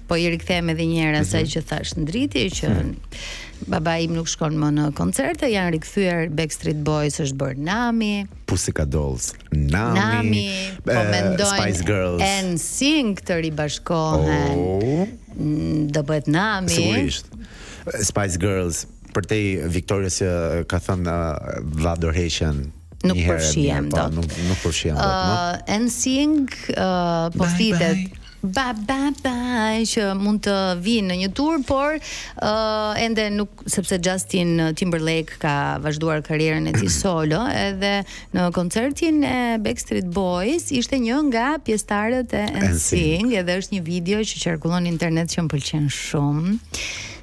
Po I rikthehem edhe një herë asaj që thash ndriti që baba im nuk shkon më në koncerte, janë rikthyer Backstreet Boys, është bërë Nami, Pussycat Dolls, Nami, po mendojnë Spice Girls, NSYNC të ribashkohen. Do bëhet Nami. Sigurisht. Spice Girls, përtej Victorious që ka thënë dha dorëheqjen. Nuk përfshihem dot. Nuk përfshihem dot. NSYNC po flitet bye që mund të vinë në një tur, por ende nuk, sepse Justin Timberlake ka vazhduar karrierën e tij solo, edhe në koncertin e Backstreet Boys ishte një nga pjesëtarët e NSYNC, edhe është një video që qarkullon në internet që më pëlqen shumë.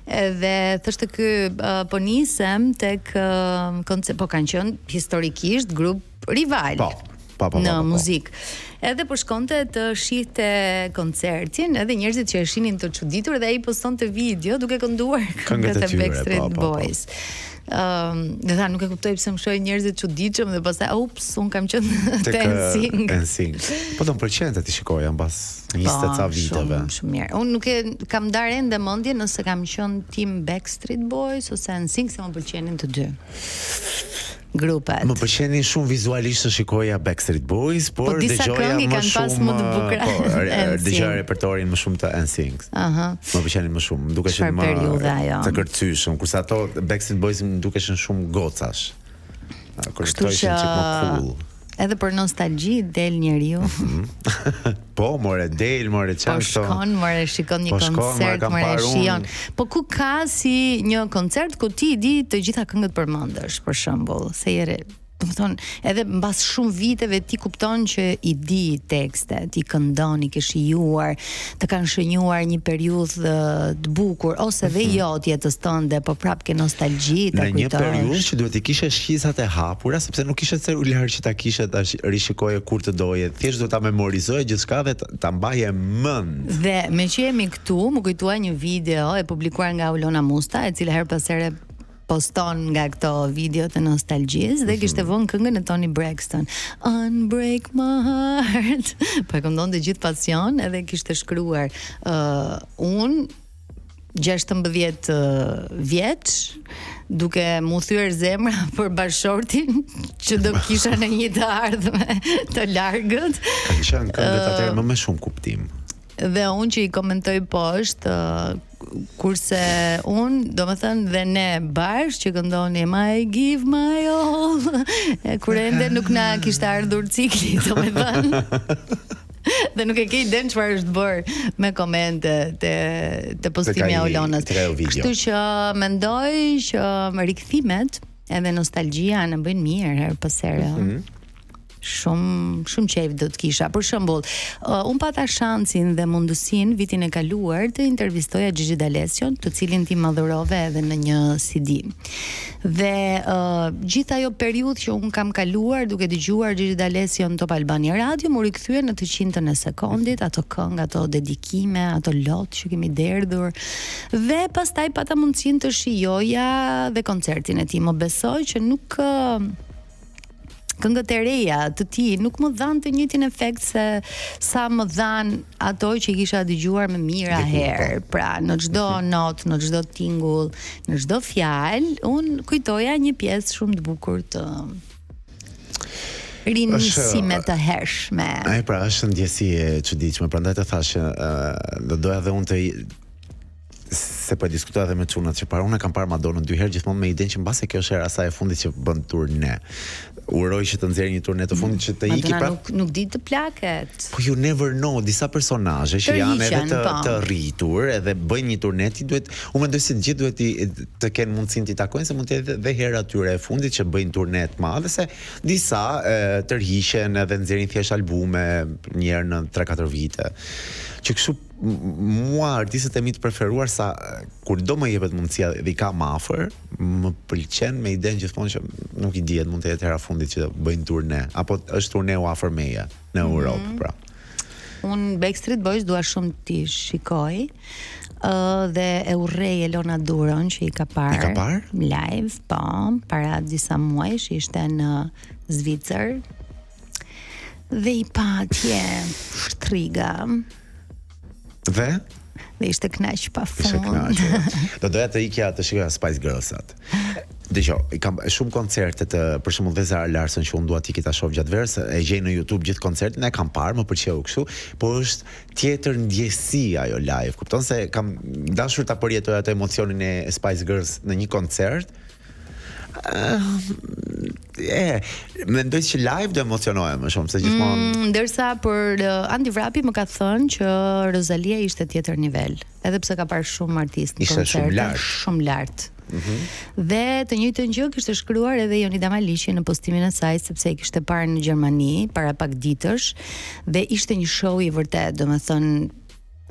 Edhe thoshte ky po nisem tek po kanë qenë historikisht grup rival. Në muzikë. Edhe po shkonte të shihte koncertin, edhe njerëzit që e shihnin të çuditur, dhe ai postonte video duke kënduar këngët e Backstreet Boys. Dhe tha, nuk e kuptoj pse më shohin njerëzit çuditshëm, dhe pastaj ups, un kam qenë te NSYNC. Po do më pëlqente ti shikoja mbas 20 ca viteve. Shumë mirë. Un nuk e kam ndarë ende mendje nëse kam qenë team Backstreet Boys ose NSYNC, se më pëlqenin të dy grupet. Më pëlqenin shumë vizualisht të shikoja Backstreet Boys, por dëgjoja më shumë dëgjoja repertorin më shumë të NSYNC. Më pëlqenin më shumë, më dukeshin më të kërcyeshëm, kurse ato Backstreet Boys më dukeshin shumë gocash. Kështu që më cool. Edhe për nostalgji del njeriu. Po, more çan këto. Po shkon, more shikon një koncert, more shijon. Po ku ka si një koncert ku ti di të gjitha këngët përmendesh, për shembull, se jere. Domethënë, edhe mbas shumë viteve ti kupton që I di tekstet, I këndon, I ke shijuar, të kanë shënjuar një periudhë të bukur, ose dhe jo të jetës tënde, po prap ke nostalgji, ta kujtosh. Në një periudhë që duhet I kishe shqisat e hapura, sepse nuk kishe celular që ta kishe ta rishikoje kur të doje, thjesht duhet ta memorizoje gjithçka dhe ta mbaje mend. Dhe me që jemi këtu, më kujtua një video e publikuar nga Ulona Musta, e cila her pas here poston nga këto video të nostalgjisë, dhe kishte vënë këngën e Toni Braxton, Unbreak My Heart. Po e këndonte gjithë pasion, edhe kishte shkruar unë 16 vjeç, duke mu thyer zemra për bashortin që do kisha në një të ardhme të largët. Kanë qenë këngët atëherë më me shumë kuptim. Dhe unë që I komentoj poshtë, kurse unë, do më thënë, dhe ne bashkë që këndonim I give my all, kur ende nuk na kishte ardhur cikli, do më thënë. Dhe nuk e ke iden çfarë është bërë me komente te postimi I Olonës. Kështu që mendoj që rikthimet edhe nostalgjia në bëjnë mirë her pas here. Shumë qejf do të kisha. Për shembull, un pata shansin dhe mundësinë vitin e kaluar të intervistoja Gigi D'Alession, të cilin ti madhurove edhe në një CD. Dhe gjithë ajo periudhë që un kam kaluar duke dëgjuar Gigi D'Alession Top Albania Radio, më rikthyen në të 100-ën e sekondit, ato këngë, ato dedikime, ato lot që kemi derdhur. Dhe pastaj pata mundësinë të shijoja dhe koncertin e tij. Më besoj që nuk këngët e reja të ti nuk më dhanë të njëjtin efekt se sa më dhanë ato që I kisha dëgjuar me mira herë. Pra, në çdo notë, në çdo tingull, në çdo fjalë, unë kujtoja një pjesë shumë të bukur të rinisime të hershme. Ai pra, është ndjesi e çuditshme, prandaj të thash do doja dhe unë të se po diskutoja edhe me çunat që para, unë kam parë Madonnën 2 herë gjithmonë me idenë që mbase kjo është era saj e fundit që bën turne. Uroj që të nxjerrë një turne të fundit që të iki prap. Nuk di të plaket. Po you never know, disa personazhe që janë edhe të rritur, edhe bëjnë një turne, ti duhet, unë mendoj se të gjithë duhet të kenë mundësinë të takojnë, se mund të jetë dhe hera atyre e fundit që bëjnë turne të madhe, se disa tërhiqen edhe nxjerrin thjesht albume një herë në 3-4 vite. Që kështu mua artistët e mi të preferuar sa kur do më jepet mundësia dhe I kam afër, më pëlqen me idenë gjithmonë që nuk I dihet, mund të jetë hera fundit që bëjnë turne, apo është turneu afër meje në Europë, pra. Unë Backstreet Boys dua shumë t'i shikoj, dhe e urrej Elona Duron që I ka parë live, po, para disa muajsh, ishte në Zvicër. Dhe I pa atje shtriga. Dhe ishte knaq pa fund. Do doja të ikja të shikoja Spice Girls-at. Dgjoj, kam shumë koncerte për shembull dhe Zara Larsson që unë dua t'i ta shoh gjatë verës, e gjej në YouTube gjithë koncertin, e kam parë, më pëlqeu kështu, por është tjetër ndjesi ajo live. Kupton se kam dashur ta përjetoj atë emocionin e Spice Girls në një koncert. Mendoj që live do emocionohem më shumë se gjithmonë. Ndërsa për Andi Vrapi më ka thënë që Rosalia ishte tjetër nivel, edhe pse ka parë shumë artistë në koncerte, shumë lart. Dhe të njëjtën gjë kishte shkruar edhe Jonida Maliqi në postimin e saj, sepse e kishte parë në Gjermani para pak ditësh dhe ishte një show I vërtet, domethënë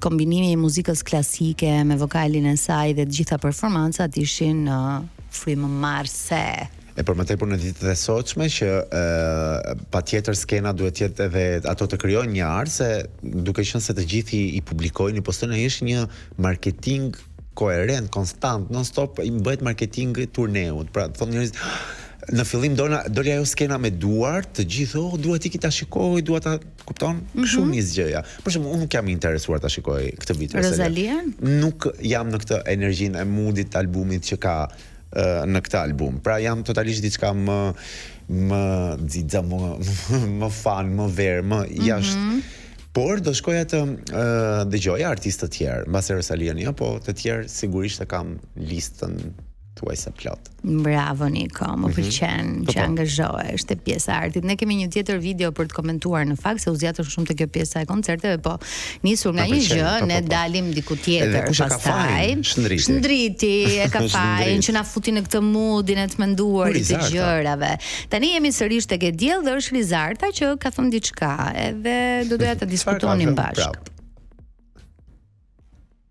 kombinimi I muzikës klasike me vokalin e saj dhe të gjitha performancat ishin frymëmarrëse. Por më tepër në ditët e sotshme që patjetër skena duhet të jetë edhe ato të krijojnë një art, se duke qenë se të gjithë I publikojnë, I postojnë, është një marketing koherent, konstant, non stop, I bëhet marketing turneut. Pra, thonë njerëzit, në fillim doli ajo skena me duart, të gjithë, duhet iki ta shikoj, duhet ta kupton, kështu nis gjëja. Për shembull, unë nuk jam I interesuar ta shikoj këtë vit Rosalia. Nuk jam në këtë energjinë e moodit të albumit që ka në këtë album. Pra jam totalisht diçka më xixa, më fan, më ver, më jashtë. Por do shkoja të dëgjoja artistë të tjerë, mbase Rosalia, po të tjerë sigurisht e kam listën thuajse plot. Bravo Niko, më pëlqen që angazhohesh te pjesa e artit. Ne kemi një tjetër video për të komentuar në fakt se u zgjatën shumë te kjo pjesa e koncerteve, po nisur nga një gjë, ne dalim diku tjetër pastaj. Shndriti e ka fajin që na futi në këtë moodin e të menduarit të gjërave. Tani jemi sërish tek e diell dhe është Rizarta që ka thënë diçka, edhe do doja të diskutonim bashkë.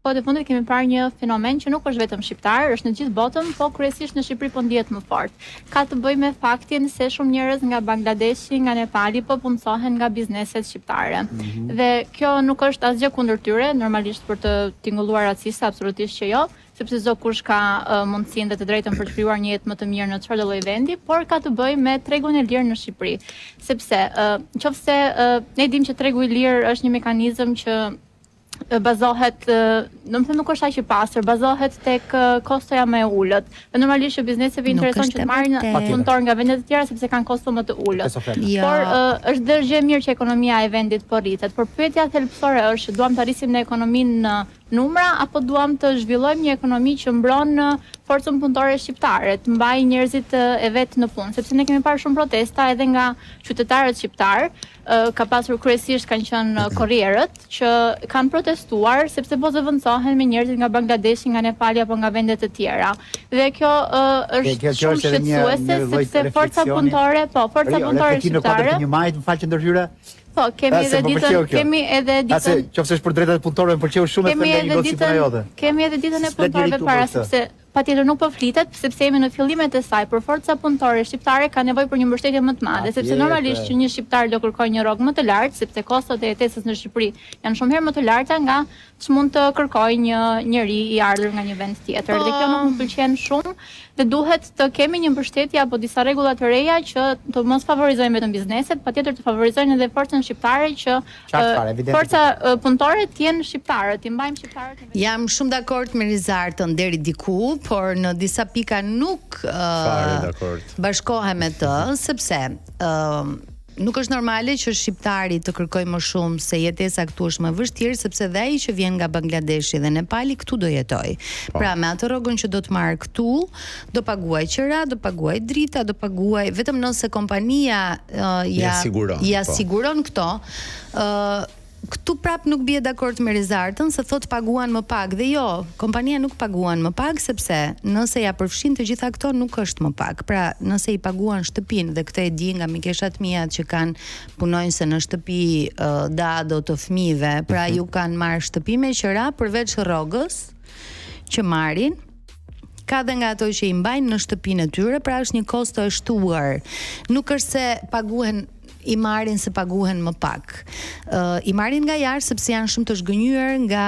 Po në fundit kemi parë një fenomen që nuk është vetëm shqiptar, është në gjithë botën, po kryesisht në Shqipëri po ndihet më fort. Ka të bëjë me faktin se shumë njerëz nga Bangladeshi, nga Nepali po puncohen nga bizneset shqiptare. Dhe kjo nuk është asgjë kundër tyre, normalisht për të tingulluar raciste, absolutisht që jo, sepse çdo kush ka mundësinë dhe të drejtën për të krijuar një jetë më të mirë në çfarëdo lloj vendi, por ka të bëjë me tregun e lirë në Shqipëri. Sepse nëse ne dimë që tregu I lirë është një mekanizëm që bazohet, domethënë nuk është aq I pastër, bazohet tek kostoja më e ulët. Dhe normalisht që bizneseve intereson që të marrin punëtor nga vende të tjera sepse kanë kosto më të ulët. Por është dhe gjë e mirë që ekonomia e vendit po rritet. Por pyetja thelbësore është, duam të arrisim në ekonominë në numra apo duam të zhvillojmë një ekonomi që mbron forcën punëtore shqiptare, të mbajë njerëzit e vet në punë, sepse ne kemi parë shumë protesta edhe nga qytetarët shqiptar, ka pasur kryesisht kanë qenë korrierët që kanë protestuar sepse po zëvendësohen me njerëzit nga Bangladeshi, nga Nepali apo nga vende të tjera. Dhe kjo është shumë shqetësuese sepse forca punëtore, forca punëtore shqiptare. Një majt, më fal që ndërhyra. Po, kemi edhe ditën. Qofse është për drejtat e punëtorëve, më pëlqeu shumë të një gocë për jote. Kemi edhe ditën e punëtorëve para sepse patjetër nuk po flitet sepse jemi në fillimet e saj, por forca punëtore shqiptare ka nevojë për një mbështetje më të madhe, sepse normalisht që një shqiptar do kërkojë një rrogë më të lartë, sepse kostot e jetesës në Shqipëri janë shumë herë më të larta nga ç'mund të kërkojë një njerëz I ardhur nga një vend tjetër. Dhe kjo nuk më pëlqen shumë dhe duhet të kemi një mbështetje apo disa rregulla të reja që të mos favorizojnë vetëm bizneset, patjetër të favorizojnë edhe forcën shqiptare që forca punëtore të jenë shqiptarë, të mbajmë shqiptarët. Jam shumë dakord me Rizartën deri diku, por në disa pika nuk bashkohem me të, sepse nuk është normale që shqiptari të kërkojë më shumë se jetesa këtu është më e vështirë, sepse dhe ai që vjen nga Bangladeshi dhe Nepali këtu do jetoj. Pra me atë rrogën që do të marr këtu, do paguaj qira, do paguaj drita, do paguaj vetëm nëse kompania ja siguron këto. Këtu prap nuk bie dakord me Rizartën se thot paguan më pak dhe jo, kompania nuk paguan më pak sepse nëse ja përfshin të gjitha këto nuk është më pak. Pra, nëse I paguan shtëpinë dhe këtë e di nga mikeshat mia që kanë punonjëse në shtëpi dado të fëmijëve, pra ju kanë marrë shtëpi me qira përveç rrogës që marrin. Ka dhe nga ato që I mbajnë në shtëpinë e tyre, pra është një kosto e shtuar. Nuk është se paguhen I marrin se paguhen më pak. I marrin nga jashtë sepse janë shumë të zhgënjur nga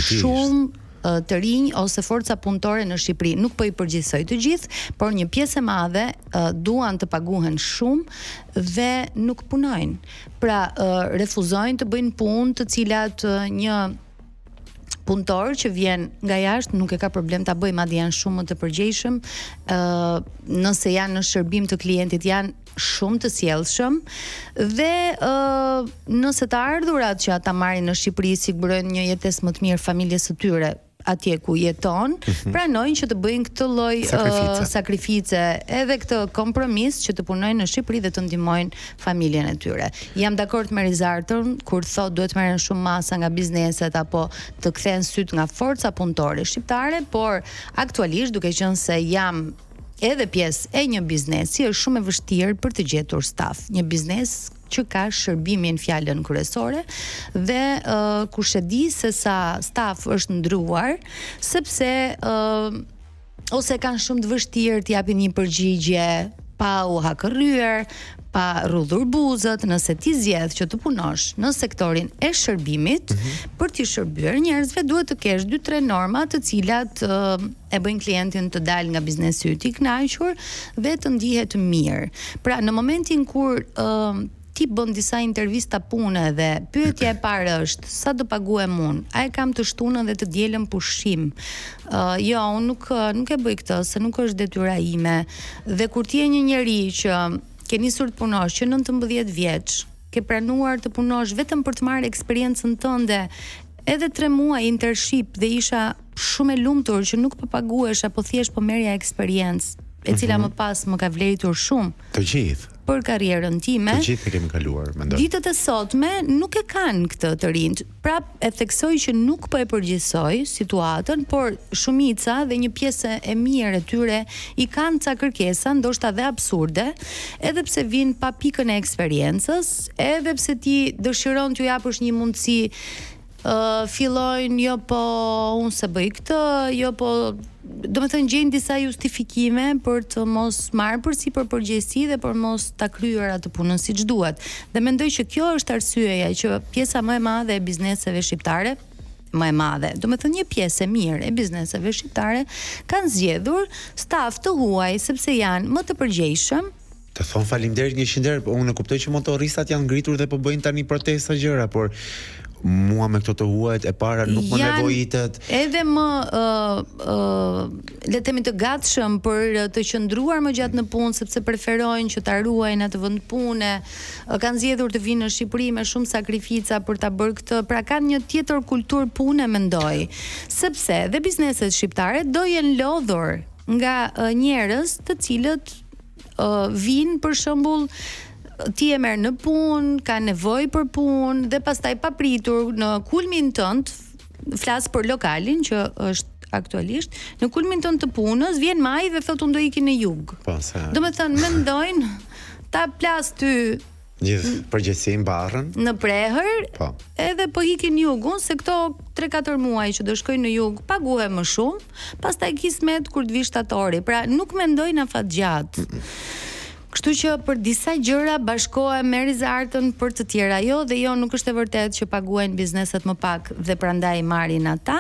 shumë të rinj ose forca punëtore në Shqipëri. Nuk po I përgjigjsoj të gjithë, por një pjesë e madhe duan të paguhen shumë dhe nuk punojnë. Pra refuzojnë të bëjnë punë të cilat një punëtor që vjen nga jashtë nuk e ka problem ta bëjë, madje janë shumë më të përgjegjshëm, nëse janë në shërbim të klientit janë shumë të sjellshëm dhe nëse të ardhurat që ata marrin në Shqipëri sigurojnë një jetesë më të mirë familjes së tyre atje ku jeton, pranojnë që të bëjnë këtë lloj sakrifice, edhe këtë kompromis që të punojnë në Shqipëri dhe të ndihmojnë familjen e tyre. Jam dakord me Rizartën kur thotë duhet merren shumë masa nga bizneset apo të kthehen syt nga forca punëtore shqiptare, por aktualisht duke qenë se jam edhe pjesë e një biznesi, është shumë e vështirë për të gjetur staf. Një biznes që ka shërbimin fjalën kryesore dhe kush e di se sa staf është ndruar, sepse ose kanë shumë të vështirë të japin një përgjigje pa u hakërryer, pa rrudhur buzët, nëse ti zgjedh që të punosh në sektorin e shërbimit, për të shërbyer njerëzve duhet të kesh 2-3 norma të cilat e bëjnë klientin të dalë nga biznesi yt I kënaqur dhe të ndihet mirë. Pra në momentin kur ti bën disa intervista pune dhe pyetja e parë është sa do paguhem unë, a e kam të shtunën dhe të dielën pushim. Jo, unë nuk e bëj këtë, se nuk është detyra ime. Dhe kur ti je një njeri që ke nisur të punosh që 19 vjeç, ke pranuar të punosh vetëm për të marrë eksperiencën tënde, edhe 3 muaj internship dhe isha shumë e lumtur që nuk po paguhesh apo thjesht po merrja eksperiencë, e cila më pas më ka vleritur shumë. Të gjithë. Për karrierën time. Të gjithë e kemi kaluar, mendoj. Ditët e sotme nuk e kanë këtë të rinjt. Prap e theksoj që nuk po e përgjigjsoj situatën, por shumica dhe një pjesë e mirë e tyre I kanë ca kërkesa, ndoshta dhe absurde, edhe pse vijnë pa pikën e eksperiencës, edhe pse ti dëshiron t'ju japësh një mundësi, fillojnë jo po unë se bëj këtë, jo po do me thënë gjejnë disa justifikime për të mos marrë përsipër përgjegjësi dhe për mos ta kryer atë punën siç duhet. Dhe mendoj që kjo është arsyeja që pjesa më e madhe e bizneseve shqiptare, më e madhe, do me thënë një pjesë e mirë e bizneseve shqiptare kanë zgjedhur staf të huaj sepse janë më të përgjegjshëm. Të thon faleminderit 100 herë, unë e kuptoj që motorristat janë ngritur dhe po bëjnë tani protesta gjëra, por mua me këto të huajt e para nuk më nevojitet. Edhe më le të themi të gatshëm për të qëndruar më gjatë në punë sepse preferojnë që ta ruajnë atë vend pune. Kanë zgjedhur të vinë në Shqipëri me shumë sakrifica për ta bërë këtë. Pra kanë një tjetër kulturë pune, mendoj. Sepse dhe bizneset shqiptare do jenë lodhur nga njerëz të cilët vinë për shembull ti e merr në punë, ka nevojë për punë dhe pastaj papritur në kulmin tënd, flas për lokalin që është aktualisht, në kulmin tënd të punës vjen maj dhe thotë unë do iki në jug. Po sa. Do të thënë mendojnë ta plas ty gjithë përgjegjësinë barrën në prehër, po. Edhe po ikin jugun se këto 3-4 muaj që do shkojnë në jug paguhen më shumë, pastaj kismet kur të vi shtatori. Pra nuk mendojnë afatgjat. Kështu që për disa gjëra bashkohem me Rizartën, për të tjera jo, dhe jo nuk është e vërtetë që paguajnë bizneset më pak dhe prandaj marrin ata,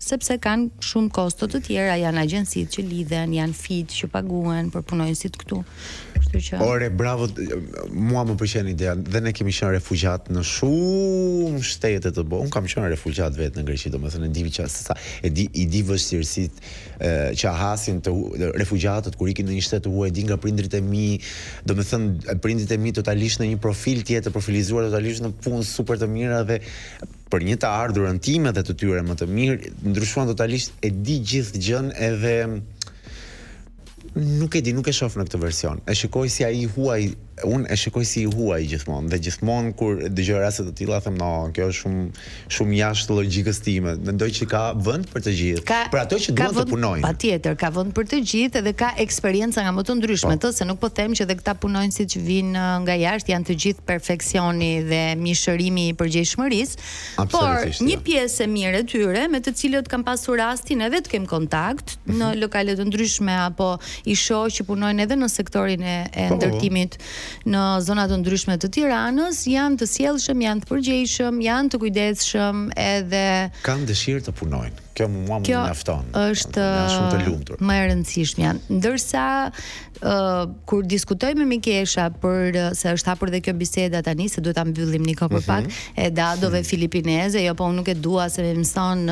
sepse kanë shumë kosto të tjera, janë agjensitë që lidhen, janë fit që paguhen për punonjësit këtu. Kështu që Ore, bravo, mua më pëlqen ideja. Dhe ne kemi qenë refugjat në shumë shtete të unë kam qenë refugjat vetë në Greqi, domethënë e di vështirësitë që hasin të refugjatët kur ikin në një shtet të huaj, di nga prindrit e mi, domethënë prindrit e mi totalisht në një profil tjetër, profilizuar totalisht në punë super të mira dhe për një të ardhurën time dhe të tyre më të mirë, ndryshuan totalisht, e di gjithë gjën edhe nuk e di, nuk e shoh në këtë version. E shikoj si ai huaj, unë e shikoj si i huaj gjithmonë dhe gjithmonë kur dëgjoj raste të tilla them no, kjo është shumë jashtë logjikës time. Mendoj që ka vend për të gjithë. Për ato që duan të punojnë. Patjetër, ka vend për të gjithë dhe ka eksperjenca nga më të ndryshme, se nuk po them që edhe këta punonjësit që vinë nga jashtë janë të gjithë perfeksioni dhe mishërimi I përgjegjshmërisë, por një pjesë e mirë e tyre me të cilët kam pasur rastin edhe të kem kontakt në lokale të ndryshme apo I shoh që punojnë edhe në sektorin e ndërtimit në zona të ndryshme të Tiranës, janë të sjellshëm, janë të përgjegjshëm, janë të kujdesshëm edhe kanë dëshirë të punojnë. Kjo mua më mjafton. Është shumë të lumtur. Më e rëndësishmja. Ndërsa kur diskutojmë me Mikesha për se është hapur dhe kjo biseda tani se duhet ta mbyllim Niko për pak e dadove filipineze, jo po unë nuk e dua se më mëson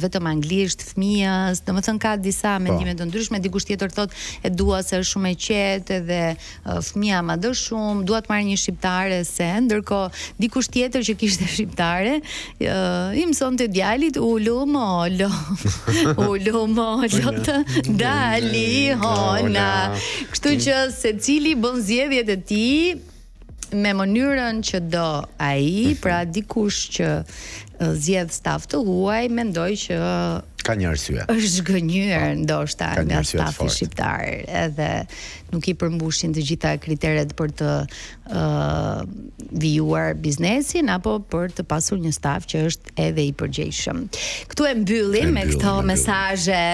vetëm anglisht fëmijës, domethënë ka disa mendime të ndryshme, dikush tjetër thotë e dua se është shumë e qetë dhe fëmia ma do shumë, dua të marr një shqiptare se ndërkohë dikush tjetër që kishte shqiptare i mësonte djalit ulumo të dali hona. Kështu që secili bën zgjedhjet e tij me mënyrën që do ai, pra dikush që zgjedh staf të huaj, mendoj që ka një arsye. Është zgënjur ndoshta nga stafi shqiptar, edhe nuk i përmbushin të gjitha kriteret për të vijuar biznesin apo për të pasur një staf që është edhe i përgjegjshëm. Këtu e mbyllim me këto mesazhe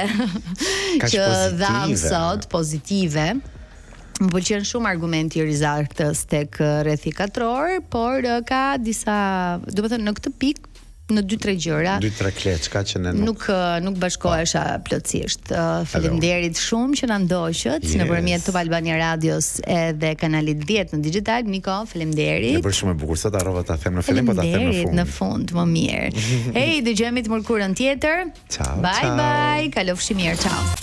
që dham sot pozitive. Më pëlqen shumë argumenti i Rizartës tek rrethi katror, por ka disa, do të thënë në këtë pikë në 2-3 gjëra. 2-3 kleçka që ne nuk bashkohesha plotësisht. Faleminderit shumë që na ndoqët nëpërmjet Top Albania Radios edhe kanalit 10 në digital. Niko, faleminderit. Ne për shumë e bukur sot harrova ta them në fillim, po ta them në fund. Në fund, më mirë. Hey, dëgjojmë të mërkurën tjetër. Ciao. Bye bye. Kalofshi mirë. Ciao.